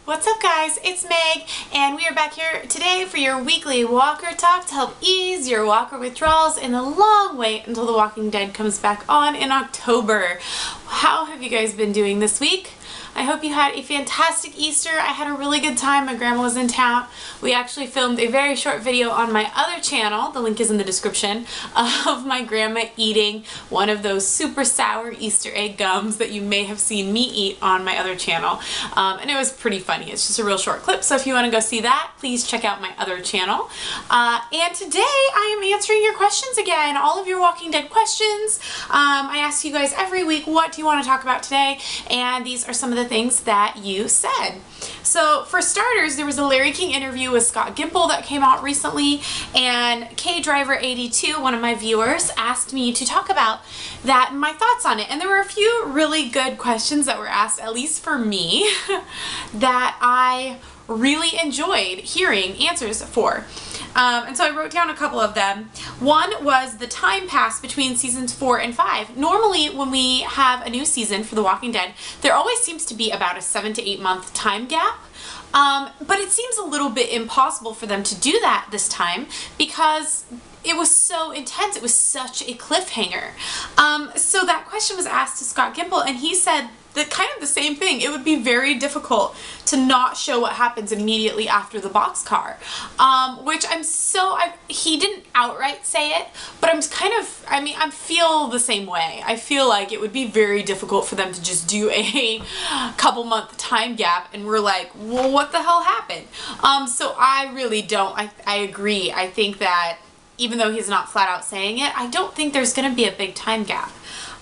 What's up guys, it's Meg and we are back here today for your weekly walker talk to help ease your walker withdrawals in the long wait until The Walking Dead comes back on in October. How have you guys been doing this week? I hope you had a fantastic Easter. I had a really good time. My grandma was in town. We actually filmed a very short video on my other channel, the link is in the description, of my grandma eating one of those super sour Easter egg gums that you may have seen me eat on my other channel. And it was pretty funny. It's just a real short clip, so if you want to go see that, please check out my other channel. And today I am answering your questions again, all of your Walking Dead questions. I ask you guys every week, what do you want to talk about today? And these are some of the things that you said. So for starters, there was a Larry King interview with Scott Gimple that came out recently, and KDriver82, one of my viewers, asked me to talk about that and my thoughts on it. And there were a few really good questions that were asked, at least for me, that I really enjoyed hearing answers for. And so I wrote down a couple of them. One was the time pass between seasons 4 and 5. Normally when we have a new season for The Walking Dead, there always seems to be about a 7 to 8 month time gap. But it seems a little bit impossible for them to do that this time because it was so intense. It was such a cliffhanger. So that question was asked to Scott Gimple, and he said that kind of the same thing. It would be very difficult to not show what happens immediately after the boxcar, which he didn't outright say it, but I feel the same way. I feel like it would be very difficult for them to just do a couple month time gap and we're like, well, what the hell happened? So I really don't, I agree. I think that even though he's not flat out saying it, I don't think there's gonna be a big time gap.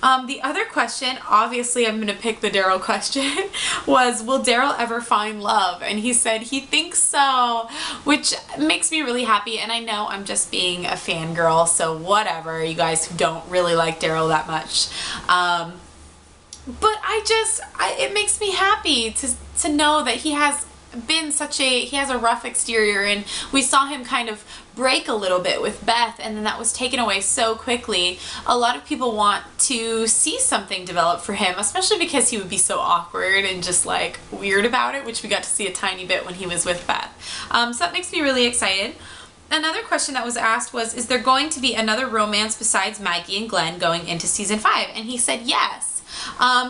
The other question, obviously I'm going to pick the Daryl question, was will Daryl ever find love? And he said he thinks so, which makes me really happy, and I know I'm just being a fangirl, so whatever, you guys who don't really like Daryl that much. But it makes me happy to know that he has been he has a rough exterior, and we saw him kind of break a little bit with Beth, and then that was taken away so quickly. A lot of people want to see something develop for him, especially because he would be so awkward and just like weird about it, which we got to see a tiny bit when he was with Beth. So that makes me really excited. Another question that was asked was, is there going to be another romance besides Maggie and Glenn going into season 5? And he said yes.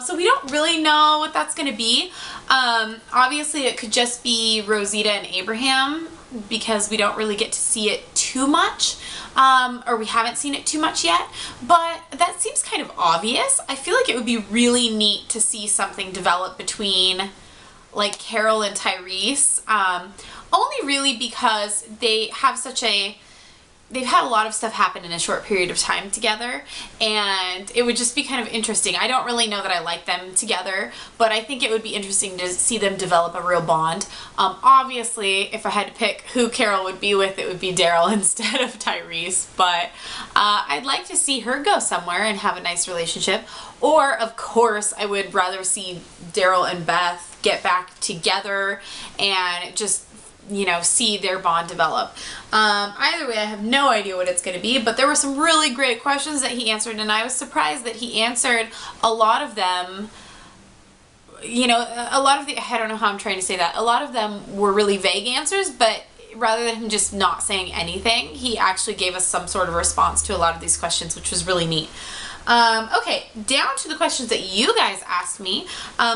So we don't really know what that's going to be. Obviously it could just be Rosita and Abraham because we don't really get to see it too much, or we haven't seen it too much yet, but that seems kind of obvious. I feel like it would be really neat to see something develop between like Carol and Tyrese, only really because they've had a lot of stuff happen in a short period of time together, and it would just be kind of interesting. I don't really know that I like them together, but I think it would be interesting to see them develop a real bond. Obviously, if I had to pick who Carol would be with, it would be Daryl instead of Tyrese, but I'd like to see her go somewhere and have a nice relationship. Or, of course, I would rather see Daryl and Beth get back together and just, you know, see their bond develop. Either way, I have no idea what it's going to be, but there were some really great questions that he answered, and I was surprised that he answered a lot of them. You know, I don't know how I'm trying to say that. A lot of them were really vague answers, but rather than him just not saying anything, he actually gave us some sort of response to a lot of these questions, which was really neat. Okay, down to the questions that you guys asked me.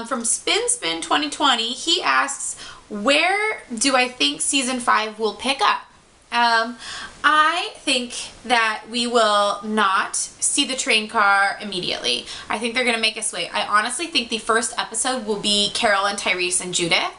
From Spin 2020, he asks, where do I think season 5 will pick up? I think that we will not see the train car immediately. I think they're going to make us wait. I honestly think the first episode will be Carol and Tyrese and Judith.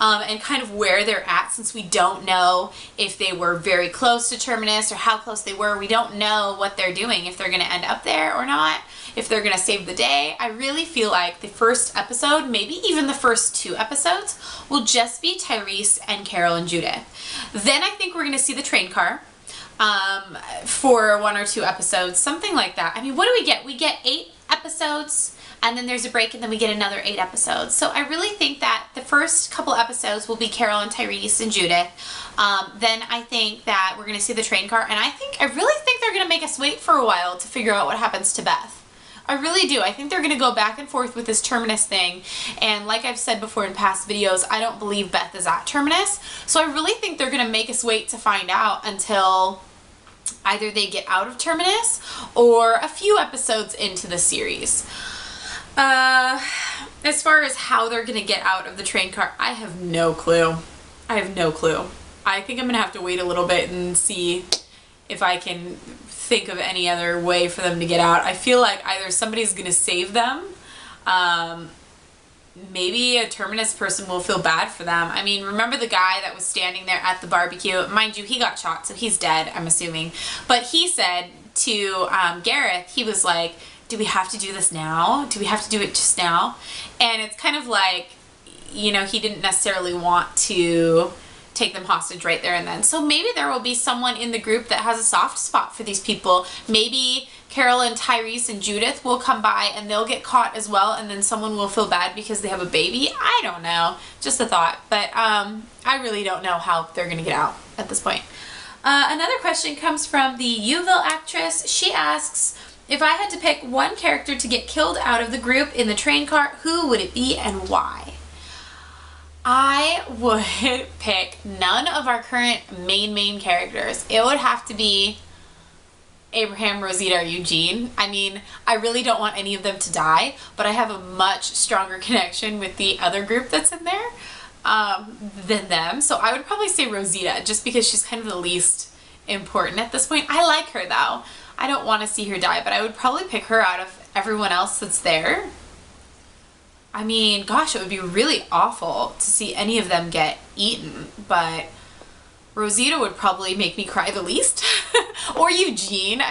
And kind of where they're at, since we don't know if they were very close to Terminus or how close they were. We don't know what they're doing, if they're going to end up there or not, if they're going to save the day. I really feel like the first episode, maybe even the first 2 episodes, will just be Tyrese and Carol and Judith. Then I think we're going to see the train car for 1 or 2 episodes, something like that. I mean, what do we get? We get 8 episodes, and then there's a break, and then we get another 8 episodes. So I really think that the first couple episodes will be Carol and Tyrese and Judith. Then I think that we're going to see the train car, and I really think they're going to make us wait for a while to figure out what happens to Beth. I really do. I think they're going to go back and forth with this Terminus thing. And like I've said before in past videos, I don't believe Beth is at Terminus. So I really think they're going to make us wait to find out until either they get out of Terminus or a few episodes into the series. As far as how they're going to get out of the train car, I have no clue. I have no clue. I think I'm going to have to wait a little bit and see if I can think of any other way for them to get out. I feel like either somebody's going to save them, maybe a Terminus person will feel bad for them. I mean, remember the guy that was standing there at the barbecue? Mind you, he got shot, so he's dead, I'm assuming. But he said to Gareth, he was like, do we have to do this now? Do we have to do it just now? And it's kind of like, you know, he didn't necessarily want to take them hostage right there and then. So maybe there will be someone in the group that has a soft spot for these people. Maybe Carol and Tyrese and Judith will come by and they'll get caught as well, and then someone will feel bad because they have a baby. I don't know. Just a thought. But I really don't know how they're going to get out at this point. Another question comes from the Uville actress. She asks, if I had to pick one character to get killed out of the group in the train car, who would it be and why? I would pick none of our current main characters. It would have to be Abraham, Rosita, or Eugene. I mean, I really don't want any of them to die, but I have a much stronger connection with the other group that's in there than them. So I would probably say Rosita, just because she's kind of the least important at this point. I like her though. I don't want to see her die, but I would probably pick her out of everyone else that's there. I mean, gosh, it would be really awful to see any of them get eaten, but Rosita would probably make me cry the least. Or Eugene.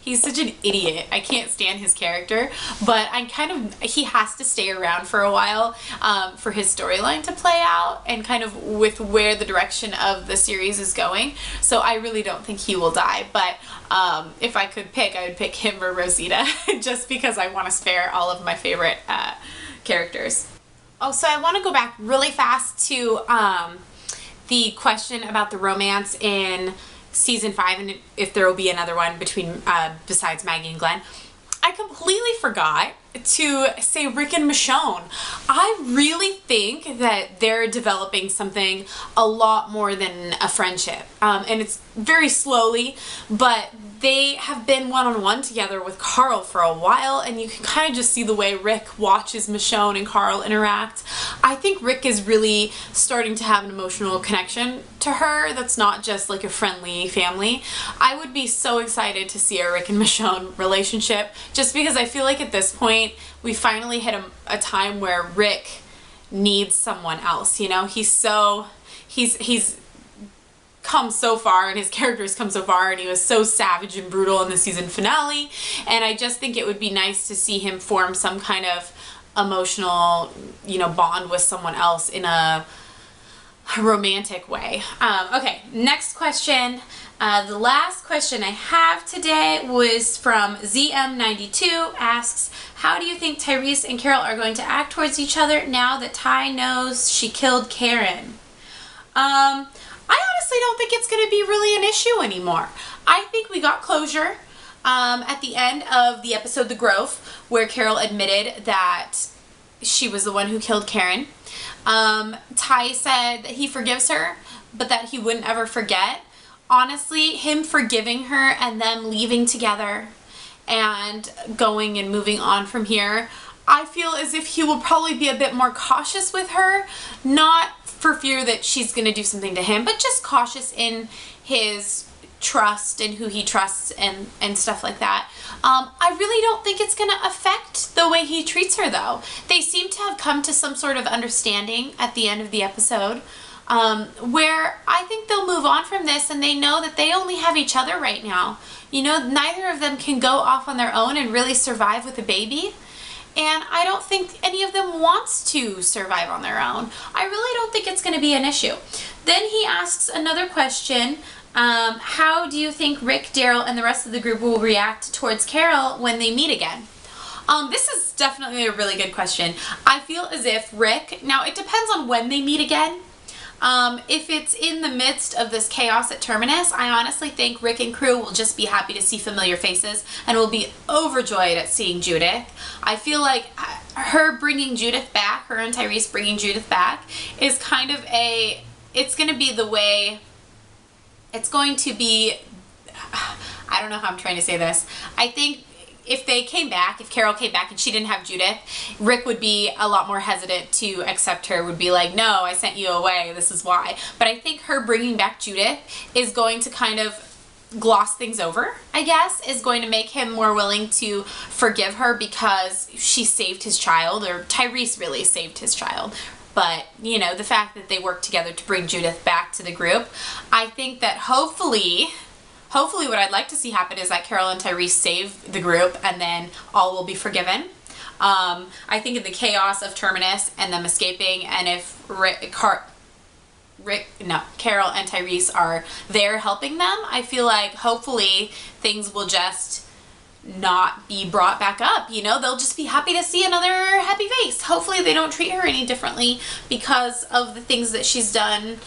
He's such an idiot. I can't stand his character, but he has to stay around for a while for his storyline to play out and kind of with where the direction of the series is going. So I really don't think he will die, but if I could pick, I would pick him or Rosita just because I want to spare all of my favorite characters. Oh, so I want to go back really fast to the question about the romance in season 5 and if there will be another one between besides Maggie and Glenn. I completely forgot to say Rick and Michonne. I really think that they're developing something a lot more than a friendship. And it's very slowly, but they have been one-on-one together with Carl for a while, and you can kind of just see the way Rick watches Michonne and Carl interact. I think Rick is really starting to have an emotional connection to her that's not just like a friendly family. I would be so excited to see a Rick and Michonne relationship, just because I feel like at this point we finally hit a time where Rick needs someone else, you know? He's come so far and his character's come so far, and he was so savage and brutal in the season finale, and I just think it would be nice to see him form some kind of emotional, you know, bond with someone else in a romantic way. Okay, next question. The last question I have today was from ZM92, asks, how do you think Tyrese and Carol are going to act towards each other now that Ty knows she killed Karen? I honestly don't think it's going to be really an issue anymore. I think we got closure at the end of the episode The Grove, where Carol admitted that she was the one who killed Karen. Ty said that he forgives her, but that he wouldn't ever forget. Honestly, him forgiving her and them leaving together and going and moving on from here, I feel as if he will probably be a bit more cautious with her, not for fear that she's going to do something to him, but just cautious in his trust and who he trusts and stuff like that. I really don't think it's going to affect the way he treats her though. They seem to have come to some sort of understanding at the end of the episode, where I think they'll move on from this and they know that they only have each other right now. You know, neither of them can go off on their own and really survive with a baby. And I don't think any of them wants to survive on their own. I really don't think it's going to be an issue. Then he asks another question. How do you think Rick, Daryl, and the rest of the group will react towards Carol when they meet again? This is definitely a really good question. I feel as if Rick, now it depends on when they meet again. If it's in the midst of this chaos at Terminus, I honestly think Rick and crew will just be happy to see familiar faces and will be overjoyed at seeing Judith. I feel like her bringing Judith back, her and Tyrese bringing Judith back, is kind of it's going to be the way, it's going to be, I don't know how I'm trying to say this. I think if they came back, if Carol came back and she didn't have Judith, Rick would be a lot more hesitant to accept her, would be like, no, I sent you away, this is why. But I think her bringing back Judith is going to kind of gloss things over, I guess, is going to make him more willing to forgive her because she saved his child, or Tyrese really saved his child. But, you know, the fact that they worked together to bring Judith back to the group, I think that hopefully what I'd like to see happen is that Carol and Tyrese save the group and then all will be forgiven. I think in the chaos of Terminus and them escaping, and if Carol and Tyrese are there helping them, I feel like hopefully things will just not be brought back up. You know, they'll just be happy to see another happy face. Hopefully they don't treat her any differently because of the things that she's done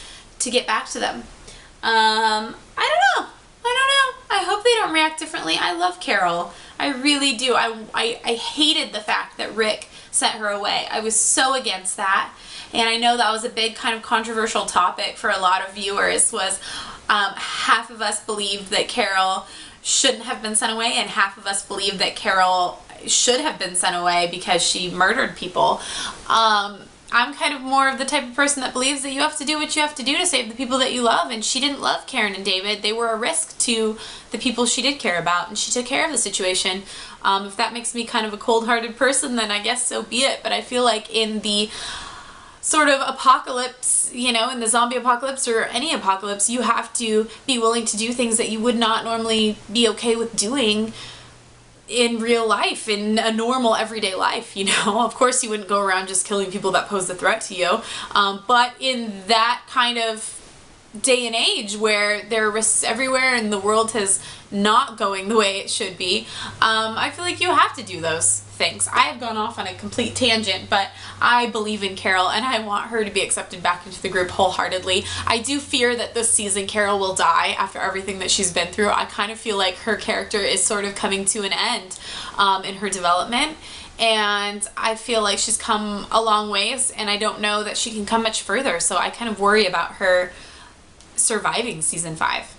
to get back to them. I don't know. I hope they don't react differently. I love Carol. I really do. I hated the fact that Rick sent her away. I was so against that. And I know that was a big kind of controversial topic for a lot of viewers, was half of us believed that Carol shouldn't have been sent away and half of us believed that Carol should have been sent away because she murdered people. I'm kind of more of the type of person that believes that you have to do what you have to do to save the people that you love, and she didn't love Karen and David. They were a risk to the people she did care about, and she took care of the situation. If that makes me kind of a cold-hearted person, then I guess so be it, but I feel like in the sort of apocalypse, you know, in the zombie apocalypse or any apocalypse, you have to be willing to do things that you would not normally be okay with doing in real life, in a normal everyday life, you know. Of course you wouldn't go around just killing people that pose a threat to you, but in that kind of day and age where there are risks everywhere and the world is not going the way it should be, I feel like you have to do those things. I have gone off on a complete tangent, but I believe in Carol and I want her to be accepted back into the group wholeheartedly. I do fear that this season Carol will die after everything that she's been through. I kind of feel like her character is sort of coming to an end in her development, and I feel like she's come a long ways and I don't know that she can come much further, so I kind of worry about her surviving season 5.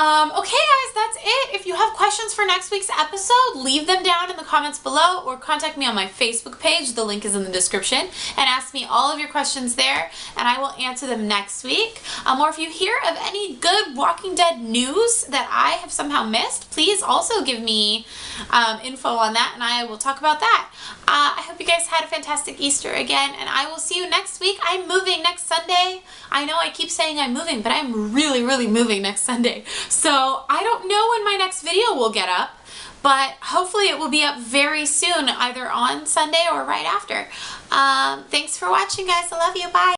Okay guys, that's it. If you have questions for next week's episode, leave them down in the comments below or contact me on my Facebook page, the link is in the description, and ask me all of your questions there and I will answer them next week. Or if you hear of any good Walking Dead news that I have somehow missed, please also give me info on that and I will talk about that. I hope you guys had a fantastic Easter again, and I will see you next week. I'm moving next Sunday. I know I keep saying I'm moving, but I'm really moving next Sunday. So I don't know when my next video will get up, but hopefully it will be up very soon, either on Sunday or right after. Thanks for watching, guys. I love you. Bye.